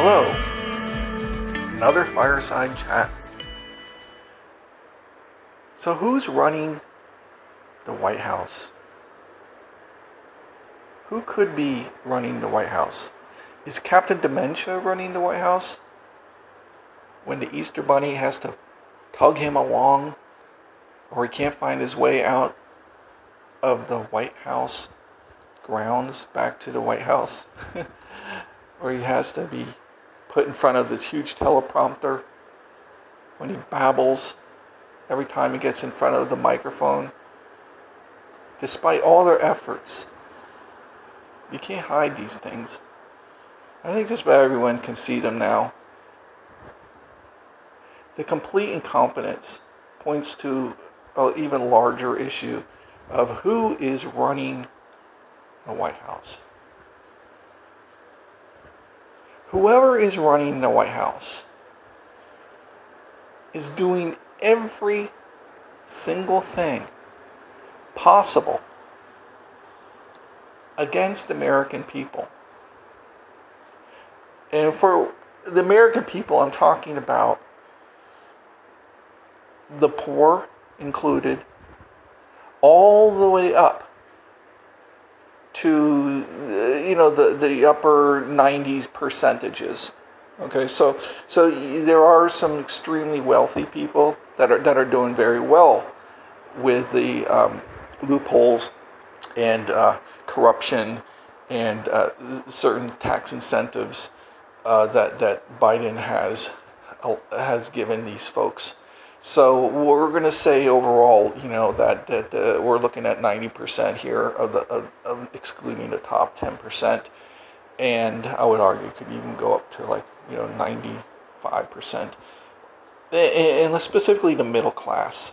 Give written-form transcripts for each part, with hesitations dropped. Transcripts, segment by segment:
Hello, another fireside chat. So, who's running the White House? Who could be running the White House? Is Captain Dementia running the White House? When the Easter Bunny has to tug him along, or he can't find his way out of the White House grounds back to the White House, or he has to be put in front of this huge teleprompter when he babbles every time he gets in front of the microphone. Despite all their efforts, you can't hide these things. I think just about everyone can see them now. The complete incompetence points to an even larger issue of who is running the White House. Whoever is running the White House is doing every single thing possible against the American people. And for the American people, I'm talking about the poor included, all the way up to the upper 90s percentages. Okay, so there are some extremely wealthy people that are doing very well with the loopholes and corruption and certain tax incentives that Biden has given these folks. So we're going to say overall, that we're looking at 90% here of excluding the top 10%, and I would argue it could even go up to 95%, and specifically the middle class.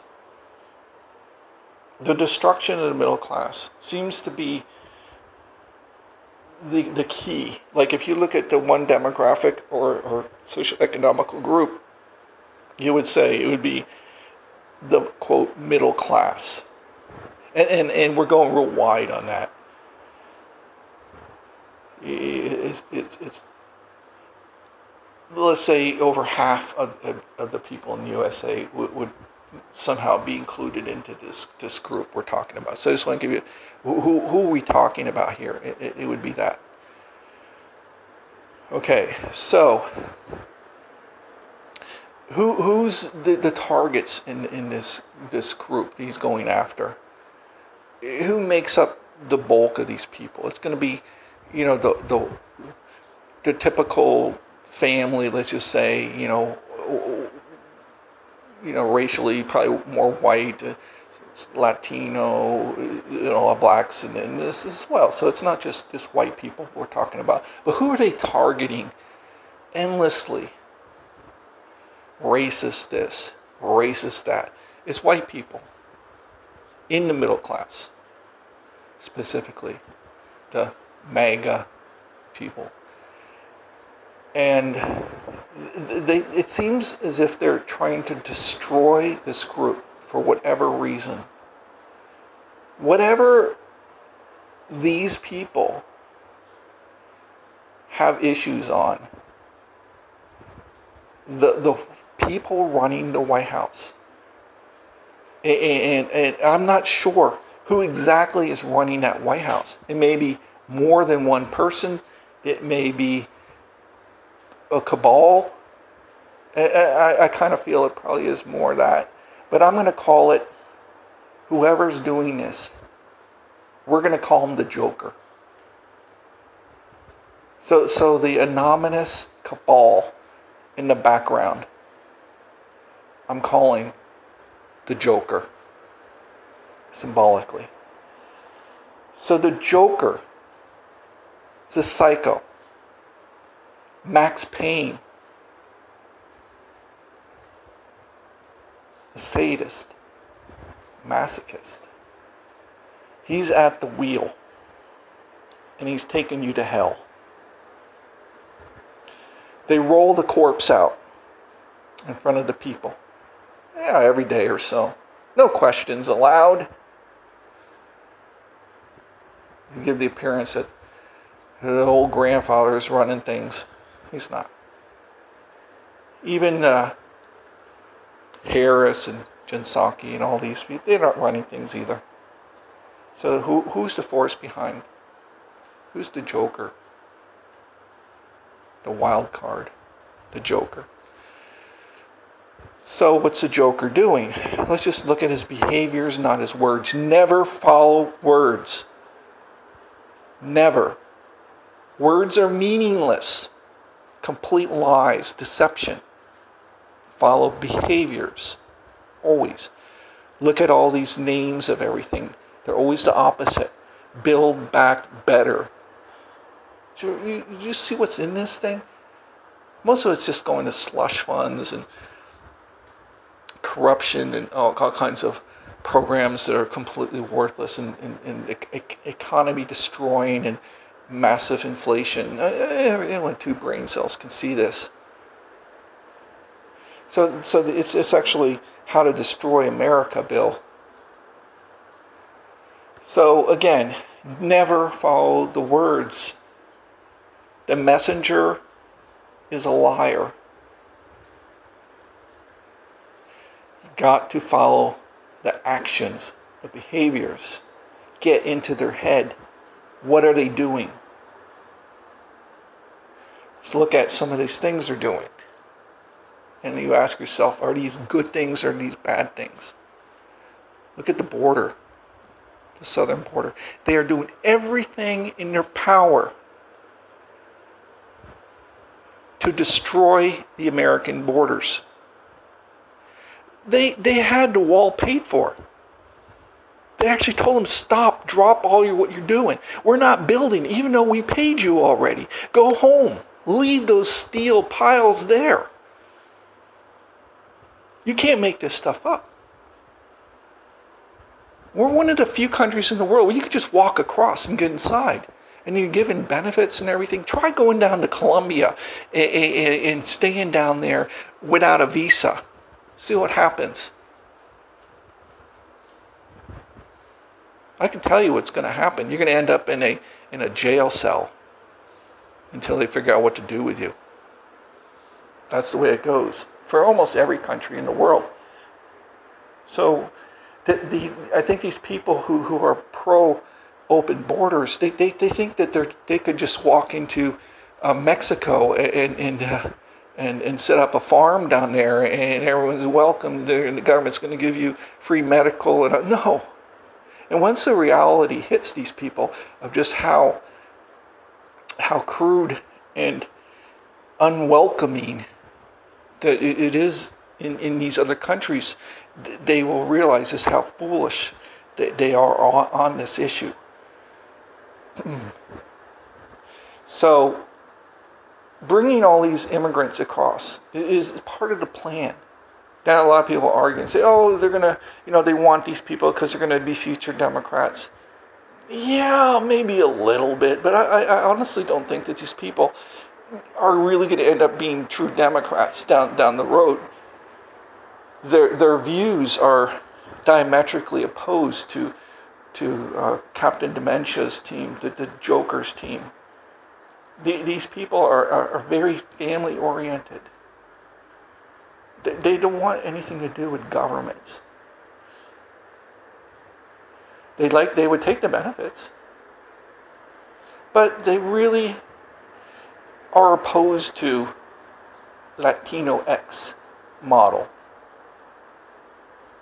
The destruction of the middle class seems to be the key. Like if you look at the one demographic or socioeconomical group, you would say it would be the quote middle class, and we're going real wide on that. It's let's say over half of the people in the USA would somehow be included into this group we're talking about. So I just want to give you who are we talking about here? It would be that. Okay, so who's the targets in this group he's going after? Who makes up the bulk of these people? It's going to be, the typical family. Let's just say, racially probably more white, Latino, blacks, and this as well. So it's not just white people we're talking about, but who are they targeting endlessly? Racist this, racist that. It's white people in the middle class, specifically the MAGA people. And it seems as if they're trying to destroy this group for whatever reason. Whatever these people have issues on, the people running the White House, and I'm not sure who exactly is running that White House. It may be more than one person. It may be a cabal. I kind of feel it probably is more that. But I'm going to call it, whoever's doing this, we're going to call him the Joker. So the anonymous cabal in the background, I'm calling the Joker, symbolically. So the Joker is a psycho. Max Payne, a sadist, masochist. He's at the wheel, and he's taking you to hell. They roll the corpse out in front of the people. Every day or so. No questions allowed. You give the appearance that the old grandfather is running things. He's not. Even Harris and Psaki and all these people, they're not running things either. So who's the force behind? Who's the joker? The wild card, the joker. So what's the joker doing? Let's just look at his behaviors, not his words. Never follow words. Never. Words are meaningless. Complete lies, deception. Follow behaviors. Always. Look at all these names of everything. They're always the opposite. Build back better. You see what's in this thing? Most of it's just going to slush funds and corruption and all kinds of programs that are completely worthless and economy destroying and massive inflation. Anyone 2 brain cells can see this. So it's actually how to destroy America, Bill. So again, never follow the words. The messenger is a liar. You got to follow the actions, the behaviors. Get into their head. What are they doing? Let's look at some of these things they're doing. And you ask yourself, are these good things or are these bad things? Look at the border, the southern border. They are doing everything in their power to destroy the American borders. They had the wall paid for. They actually told them, stop, drop what you're doing. We're not building, even though we paid you already. Go home. Leave those steel piles there. You can't make this stuff up. We're one of the few countries in the world where you can just walk across and get inside. And you're given benefits and everything. Try going down to Colombia and staying down there without a visa. See what happens. I can tell you what's going to happen. You're going to end up in a jail cell until they figure out what to do with you. That's the way it goes for almost every country in the world. So I think these people who are pro open borders, they think that they could just walk into Mexico and set up a farm down there and everyone's welcome there and the government's going to give you free medical and no. And once the reality hits these people of just how crude and unwelcoming that it is in these other countries, they will realize just how foolish they are on this issue. So bringing all these immigrants across is part of the plan. Now a lot of people argue and say, oh, they're going to, they want these people because they're going to be future Democrats. Yeah, maybe a little bit, but I honestly don't think that these people are really going to end up being true Democrats down the road. Their views are diametrically opposed to Captain Dementia's team, the Joker's team. These people are very family oriented. They don't want anything to do with governments. They would take the benefits, but they really are opposed to Latino X model.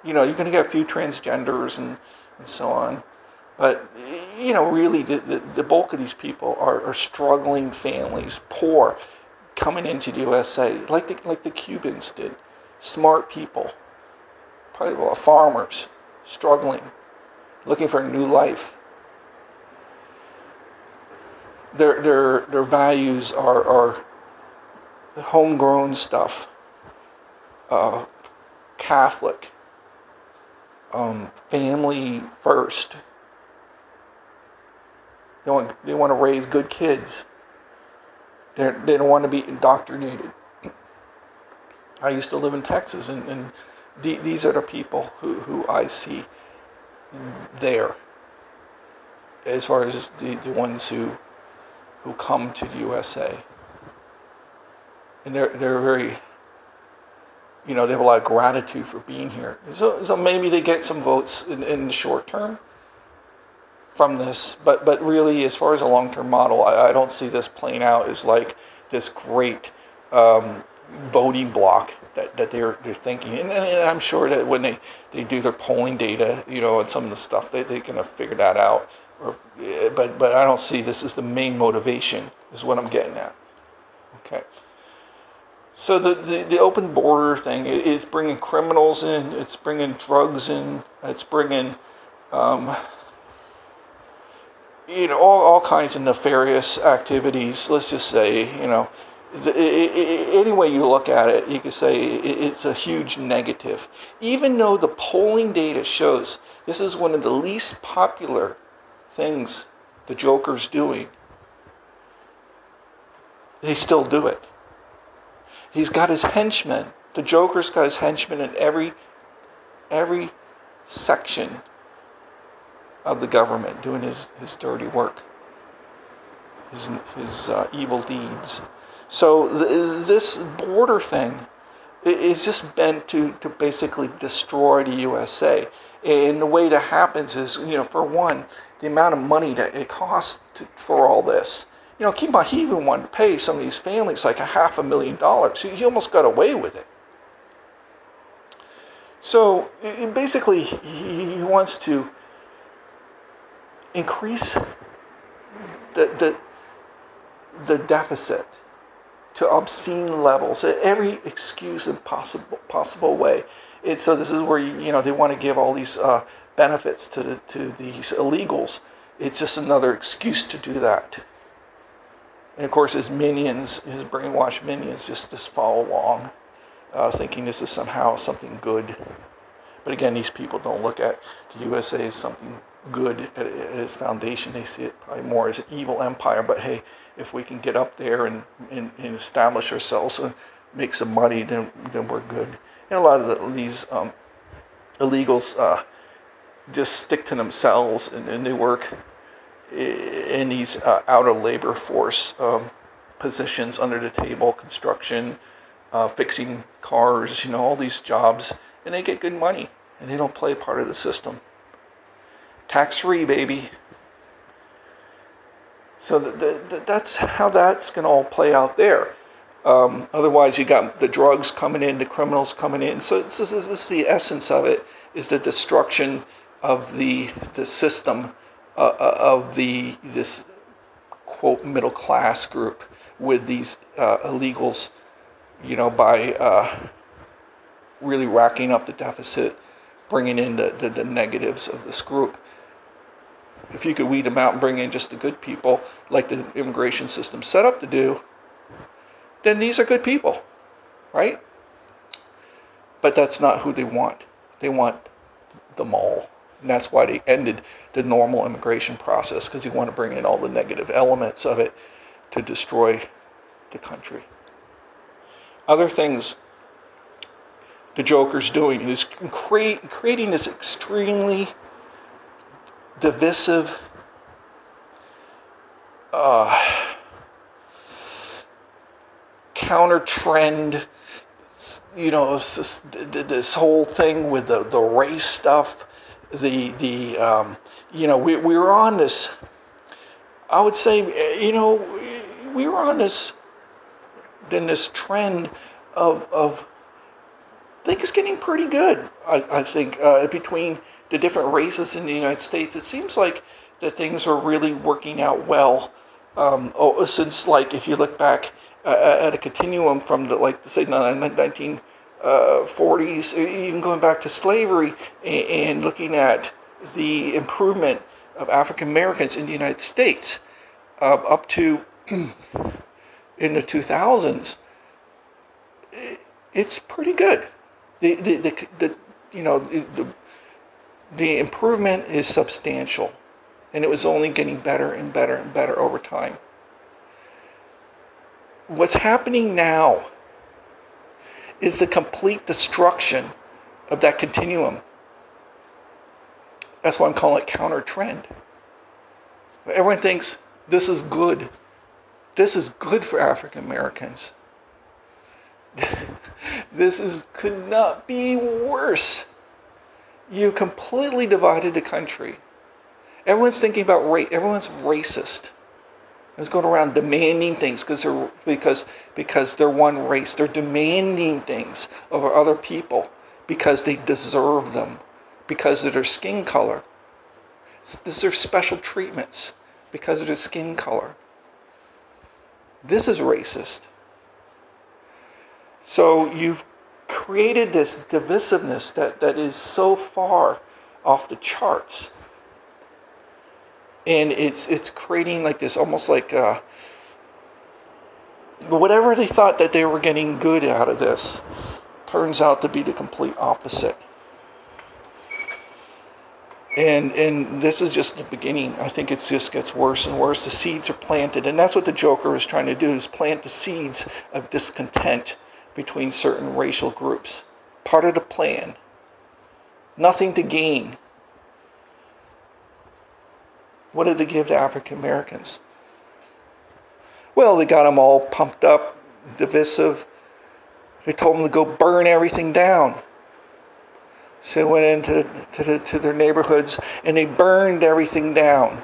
You're going to get a few transgenders and so on, but really the bulk of these people are struggling families, poor, coming into the USA like the Cubans did. Smart people, probably a lot of farmers, struggling, looking for a new life. Their values are homegrown stuff, Catholic, family first. They want to raise good kids. They don't want to be indoctrinated. I used to live in Texas, and these are the people who I see there, as far as the ones who come to the USA. and they're very, they have a lot of gratitude for being here. So maybe they get some votes in the short term from this, but really, as far as a long-term model, I don't see this playing out as like this great um, voting block that they're thinking. And I'm sure that when they do their polling data, and some of the stuff, they can figure that out. But I don't see this as the main motivation, is what I'm getting at. Okay. So the open border thing is bringing criminals in, it's bringing drugs in, it's bringing um, all kinds of nefarious activities. Let's just say, any way you look at it, you could say it's a huge negative. Even though the polling data shows this is one of the least popular things the Joker's doing, they still do it. He's got his henchmen. The Joker's got his henchmen in every section of the government doing his dirty work, his evil deeds. So this border thing is just meant to basically destroy the USA. And the way that happens is, for one, the amount of money that it costs for all this. Keep in mind, he even wanted to pay some of these families like $500,000. He almost got away with it. So basically, he wants to increase the deficit to obscene levels at every excuse and possible way. And so this is where they want to give all these benefits to these illegals. It's just another excuse to do that. And of course, his minions, his brainwashed minions, just follow along, thinking this is somehow something good. But again, these people don't look at the USA as something good at its foundation. They see it probably more as an evil empire. But hey, if we can get up there and establish ourselves and make some money, then we're good. And a lot of these illegals just stick to themselves, and they work in these outer labor force positions under the table, construction, fixing cars, all these jobs, and they get good money, and they don't play part of the system. Tax-free, baby. So that's how that's going to all play out there. Otherwise, you got the drugs coming in, the criminals coming in. So this is the essence of it, is the destruction of the system of this quote middle class group with these illegals, by really racking up the deficit, bringing in the negatives of this group. If you could weed them out and bring in just the good people, like the immigration system set up to do, then these are good people, right? But that's not who they want. They want them all. And that's why they ended the normal immigration process, because they want to bring in all the negative elements of it to destroy the country. Other things the Joker's doing is creating this extremely divisive counter trend, this whole thing with the race stuff, we were on this, I would say, we were on this trend of things getting pretty good, I think, between the different races in the United States. It seems like that things are really working out well, since, like, if you look back at a continuum from the 1940s, even going back to slavery, and looking at the improvement of African Americans in the United States up to in the 2000s, it's pretty good. The improvement is substantial, and it was only getting better and better and better over time. What's happening now is the complete destruction of that continuum. That's why I'm calling it counter trend. Everyone thinks this is good. This is good for African Americans. Could not be worse. You completely divided the country. Everyone's thinking about race. Everyone's racist. Everyone's going around demanding things because they're one race. They're demanding things over other people because they deserve them, because of their skin color. These are special treatments because of their skin color. This is racist. So you've created this divisiveness that is so far off the charts. And it's creating like this, almost like whatever they thought that they were getting good out of this turns out to be the complete opposite. And this is just the beginning. I think it just gets worse and worse. The seeds are planted, and that's what the Joker is trying to do, is plant the seeds of discontent between certain racial groups. Part of the plan. Nothing to gain. What did they give to African Americans? Well, they got them all pumped up, divisive. They told them to go burn everything down. So they went into their neighborhoods and they burned everything down.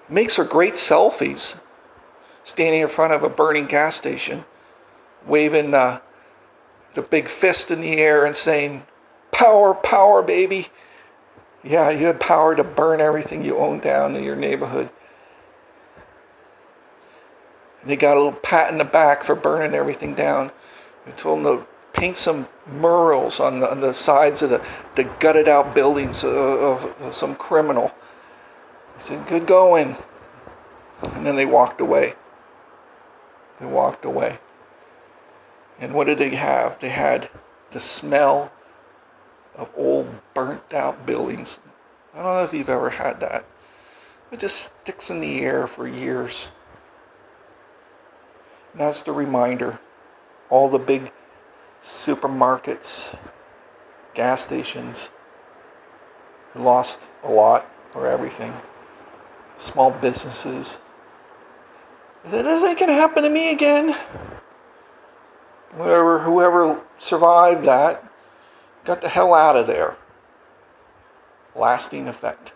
Makes for great selfies. Standing in front of a burning gas station, waving the big fist in the air and saying, "Power, power, baby." Yeah, you had power to burn everything you own down in your neighborhood. And they got a little pat in the back for burning everything down. They told them to paint some murals on the sides of the gutted out buildings of some criminal. They said, "Good going." And then they walked away. They walked away. And what did they have? They had the smell of old burnt out buildings. I don't know if you've ever had that. It just sticks in the air for years. And that's the reminder. All the big supermarkets, gas stations, lost a lot or everything. Small businesses. This ain't gonna happen to me again. Whoever survived that got the hell out of there. Lasting effect.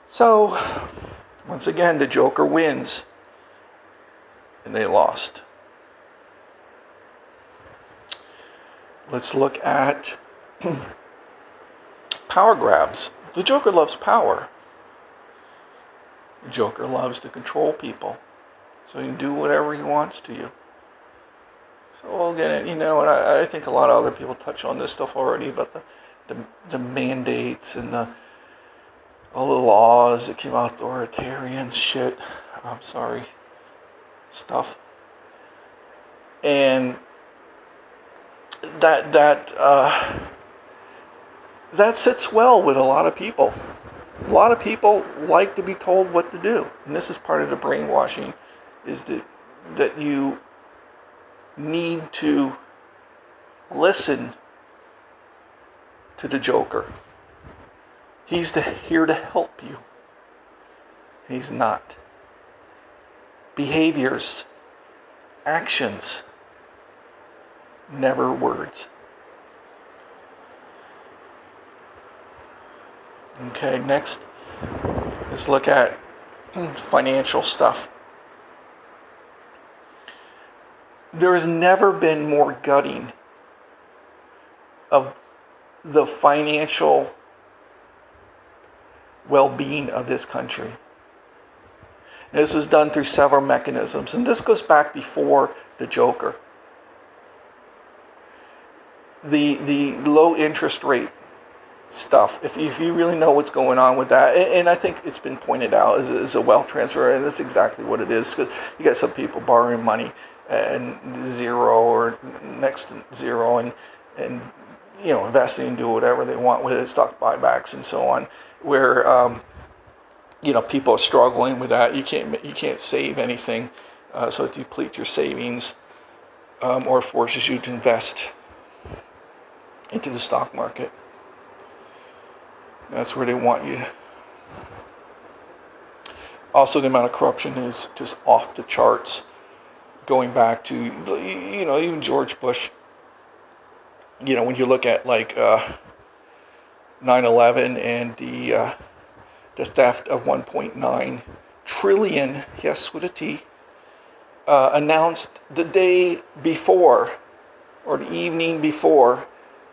So, once again, the Joker wins. And they lost. Let's look at power grabs. The Joker loves power. The Joker loves to control people. So he can do whatever he wants to you. So we'll get it, and I think a lot of other people touch on this stuff already, but the mandates and all the laws that came out, authoritarian shit, stuff. And that sits well with a lot of people. A lot of people like to be told what to do. And this is part of the brainwashing, is that you need to listen to the Joker. He's here to help you. He's not. Behaviors, actions, never words. Okay, next, let's look at financial stuff. There has never been more gutting of the financial well-being of this country. And this was done through several mechanisms, and this goes back before the Joker. The low interest rate stuff, if you really know what's going on with that, and I think it's been pointed out as a wealth transfer, and that's exactly what it is, because you got some people borrowing money and zero or next to zero, and investing and do whatever they want with it, stock buybacks and so on, where people are struggling with that. You can't save anything, so it depletes your savings, or forces you to invest into the stock market. That's where they want you. Also, the amount of corruption is just off the charts. going back to, even George Bush. When you look at like 9/11 and the theft of 1.9 trillion, yes, with a T, announced the day before or the evening before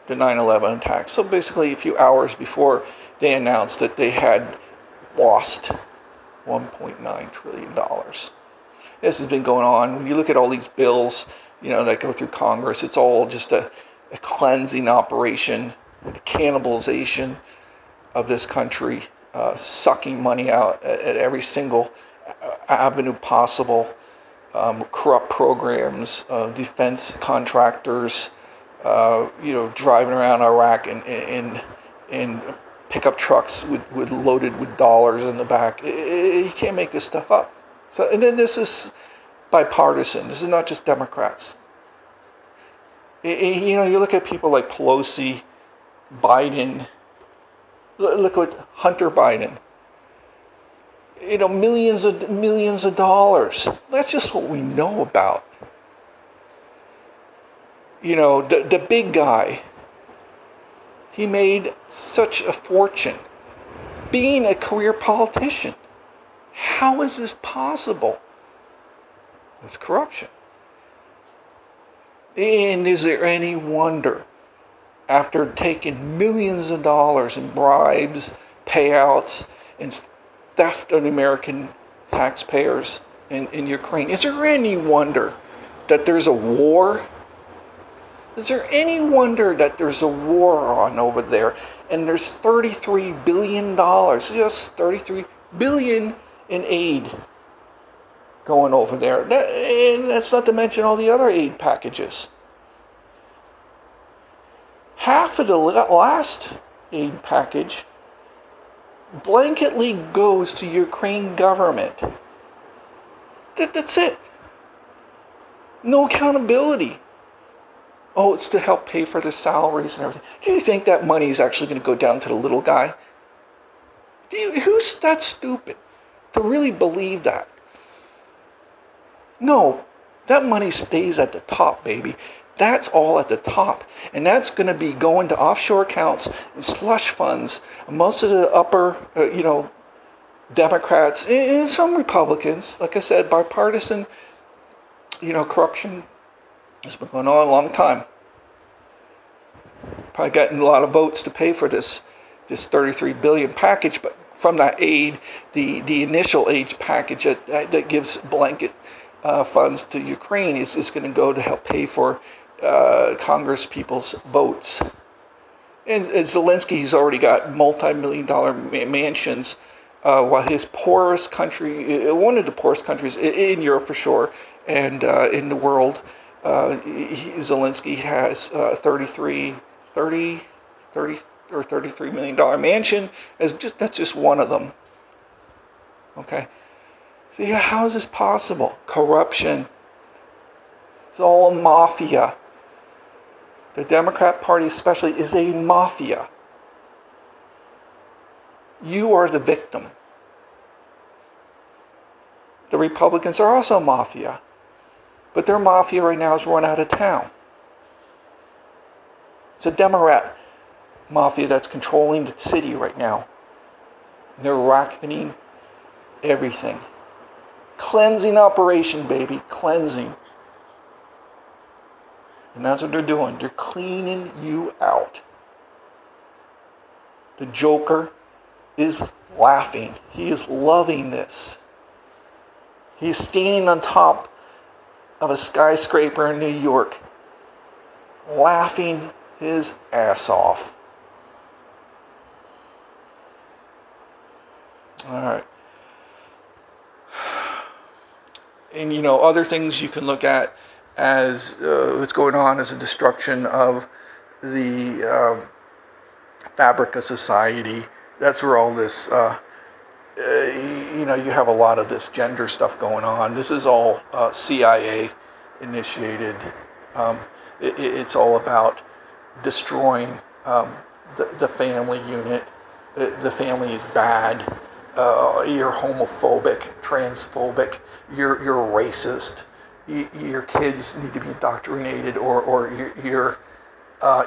the 9/11 attack. So basically, a few hours before they announced that they had lost $1.9 trillion. This has been going on. When you look at all these bills, that go through Congress, it's all just a cleansing operation, a cannibalization of this country, sucking money out at every single avenue possible, corrupt programs, defense contractors, driving around Iraq in pickup trucks loaded with dollars in the back. You can't make this stuff up. So, and then this is bipartisan. This is not just Democrats. You look at people like Pelosi, Biden. Look at Hunter Biden. Millions of dollars. That's just what we know about. The big guy. He made such a fortune being a career politician. How is this possible? It's corruption. And is there any wonder, after taking millions of dollars in bribes, payouts, and theft of the American taxpayers in Ukraine, is there any wonder that there's a war? Is there any wonder that there's a war on over there and there's $33 billion, yes, $33 billion in aid going over there? And that's not to mention all the other aid packages. Half of the last aid package blanketly goes to Ukraine government. That's it. No accountability. Oh, it's to help pay for their salaries and everything. Do you think that money is actually going to go down to the little guy? Who's that stupid to really believe that? No, that money stays at the top, baby. That's all at the top. And that's going to be going to offshore accounts and slush funds. Most of the upper, Democrats and some Republicans, like I said, bipartisan, corruption has been going on a long time. Probably gotten a lot of votes to pay for this $33 billion package, but from that aid, the initial aid package that gives blanket funds to Ukraine is going to go to help pay for Congress people's votes. And Zelensky, he's already got multi-million-dollar mansions, while his poorest country, one of the poorest countries in Europe for sure, and in the world, Zelensky has $33 million mansion. That's just one of them. Okay. So yeah, how is this possible? Corruption. It's all a mafia. The Democrat Party especially is a mafia. You are the victim. The Republicans are also mafia. But their mafia right now is run out of town. It's a Democrat mafia that's controlling the city right now. They're racketing everything. Cleansing operation, baby. Cleansing. And that's what they're doing. They're cleaning you out. The Joker is laughing. He is loving this. He's standing on top of a skyscraper in New York, laughing his ass off. All right. And other things you can look at as what's going on is a destruction of the fabric of society. That's where all this, you have a lot of this gender stuff going on. This is all CIA initiated. It's all about destroying the family unit. The family is bad. You're homophobic, transphobic. You're racist. your kids need to be indoctrinated, or you're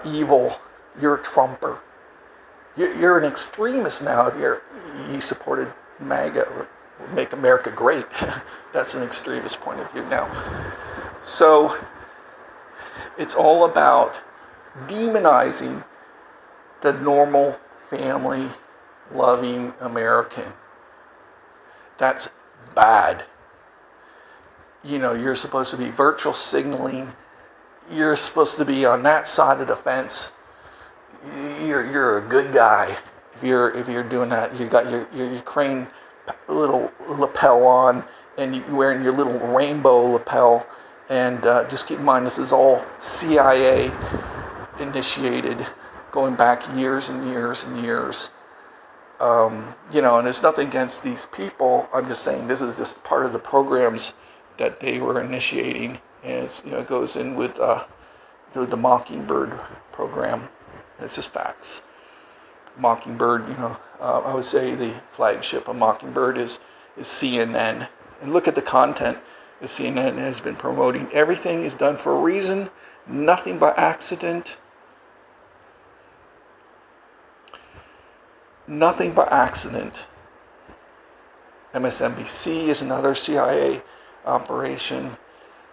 evil, you're a Trumper. You're an extremist now if you supported MAGA, or Make America Great. That's an extremist point of view now. So it's all about demonizing the normal family loving American. That's bad. You're supposed to be virtual signaling. You're supposed to be on that side of the fence. You're a good guy if you're doing that. You got your Ukraine little lapel on, and you're wearing your little rainbow lapel. And just keep in mind, this is all CIA initiated, going back years and years and years. And there's nothing against these people. I'm just saying this is just part of the programs that they were initiating, and it goes in with the Mockingbird program. It's just facts. Mockingbird, I would say the flagship of Mockingbird is CNN. And look at the content that CNN has been promoting. Everything is done for a reason, nothing by accident. Nothing by accident. MSNBC is another CIA operation.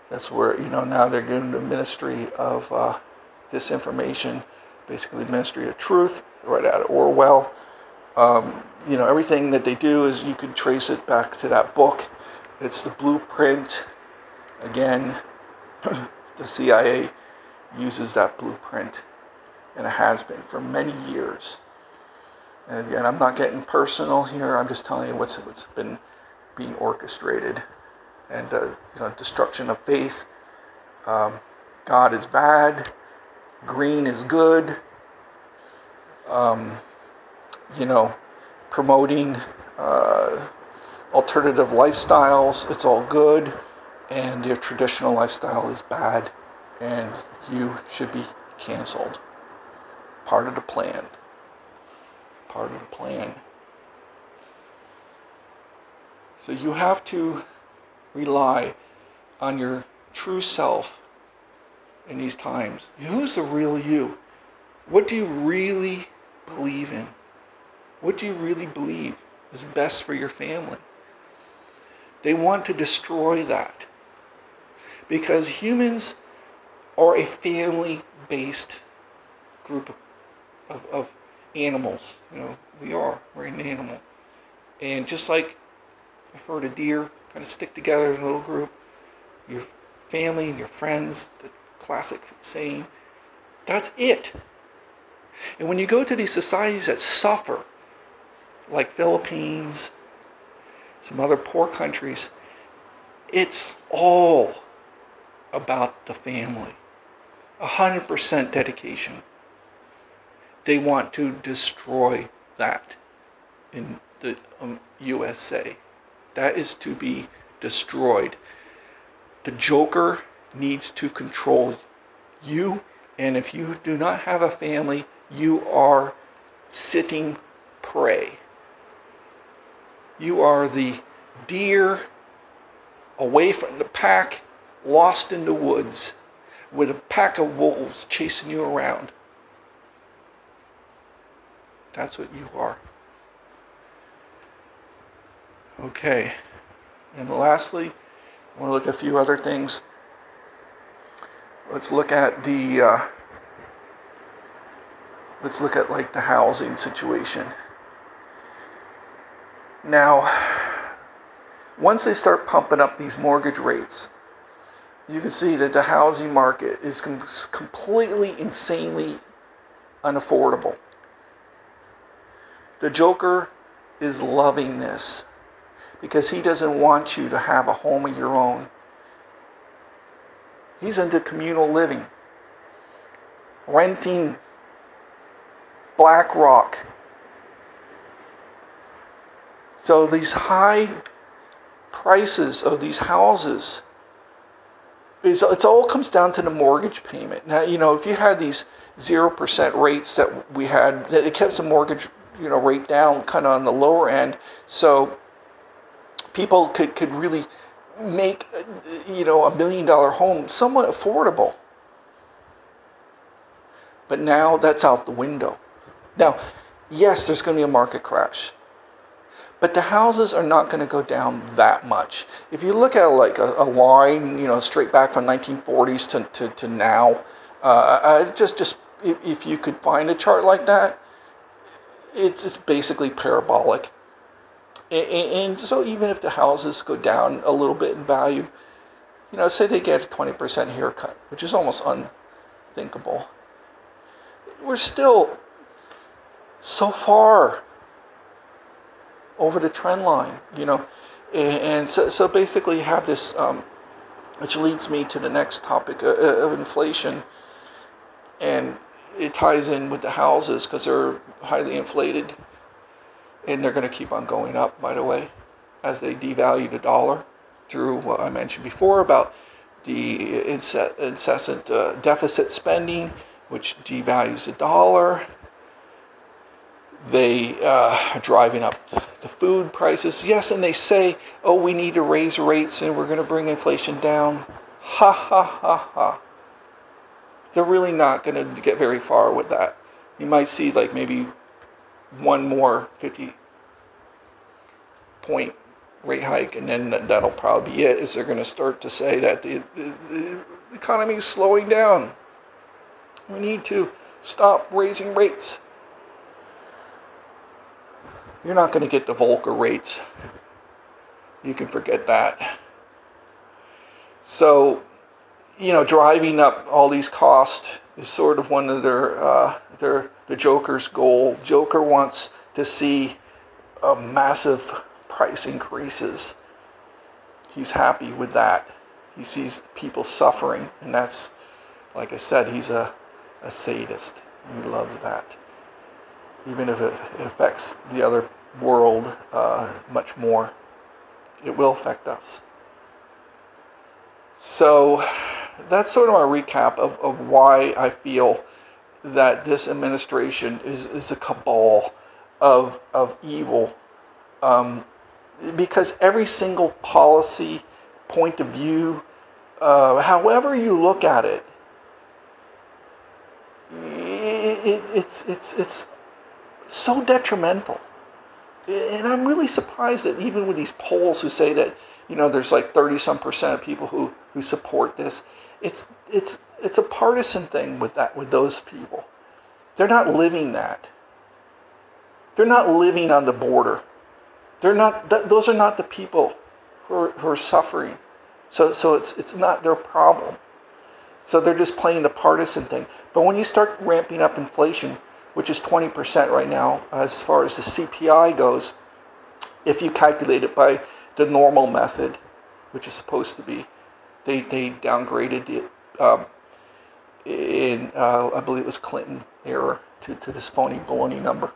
That's where, now they're getting the Ministry of Disinformation, basically the Ministry of Truth, right out of Orwell. Everything that they do is, you can trace it back to that book. It's the blueprint. Again, the CIA uses that blueprint, and it has been for many years. And again, I'm not getting personal here. I'm just telling you what's been being orchestrated. And destruction of faith. God is bad. Green is good. Promoting alternative lifestyles. It's all good. And your traditional lifestyle is bad. And you should be canceled. Part of the plan. Part of the plan. So you have to rely on your true self in these times. Who's the real you? What do you really believe in? What do you really believe is best for your family? They want to destroy that, because humans are a family-based group of animals. We're an animal. And just like a herd of deer kind of stick together in a little group, your family and your friends, the classic saying, that's it. And when you go to these societies that suffer, like Philippines, some other poor countries, it's all about the family. 100% dedication. They want to destroy that in the USA. That is to be destroyed. The Joker needs to control you, and if you do not have a family, you are sitting prey. You are the deer away from the pack, lost in the woods, with a pack of wolves chasing you around. That's what you are. Okay. And lastly, I want to look at a few other things. Let's look at the housing situation. Now, once they start pumping up these mortgage rates, you can see that the housing market is completely, insanely unaffordable. The Joker is loving this because he doesn't want you to have a home of your own. He's into communal living, renting, BlackRock. So these high prices of these houses, it all comes down to the mortgage payment. Now, if you had these 0% rates that we had, it kept the mortgage rate down kind of on the lower end, so people could really make, $1 million home somewhat affordable. But now that's out the window. Now, yes, there's going to be a market crash, but the houses are not going to go down that much. If you look at like a line, straight back from 1940s to now, just if you could find a chart like that, it's basically parabolic. And so even if the houses go down a little bit in value, say they get a 20% haircut, which is almost unthinkable, we're still so far over the trend line, and so basically you have this, which leads me to the next topic of inflation, and it ties in with the houses because they're highly inflated, and they're going to keep on going up, by the way, as they devalue the dollar through what I mentioned before about the incessant deficit spending, which devalues the dollar. They are driving up the food prices. Yes, and they say, oh, we need to raise rates and we're going to bring inflation down. Ha, ha, ha, ha. They're really not going to get very far with that. You might see like maybe one more 50-point rate hike, and then that'll probably be it, is they're going to start to say that the economy is slowing down. We need to stop raising rates. You're not going to get the Volcker rates. You can forget that. So, driving up all these costs is sort of one of the Joker's goal. Joker wants to see massive price increases. He's happy with that. He sees people suffering, and that's, like I said, he's a sadist. He loves that. Even if it affects the other world much more, it will affect us. So that's sort of my recap of why I feel that this administration is a cabal of evil. Because every single policy, point of view, however you look at it, it's so detrimental. And I'm really surprised that even with these polls who say that, there's like 30-some% of people who support this, it's a partisan thing with those people. They're not living that. They're not living on the border. Those are not the people who are suffering. So it's not their problem. So they're just playing the partisan thing. But when you start ramping up inflation, which is 20% right now, as far as the CPI goes, if you calculate it by the normal method, which is supposed to be, they downgraded it in I believe it was Clinton era to this phony baloney number.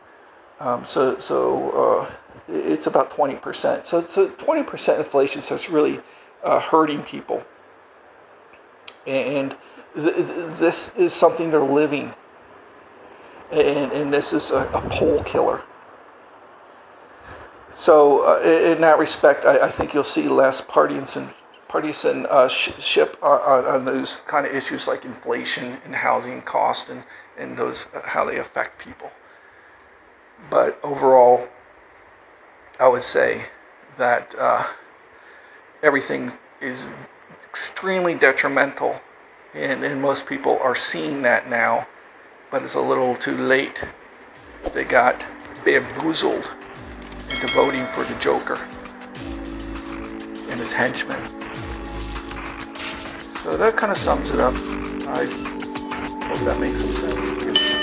So it's about 20%. So it's a 20% inflation, so it's really hurting people. And this is something they're living. And this is a poll killer. So in that respect, I think you'll see less partisanship on those kind of issues like inflation and housing cost and those how they affect people. But overall, I would say that everything is extremely detrimental, and most people are seeing that now. But it's a little too late. They got bamboozled into voting for the Joker and his henchmen. So that kind of sums it up. I hope that makes some sense.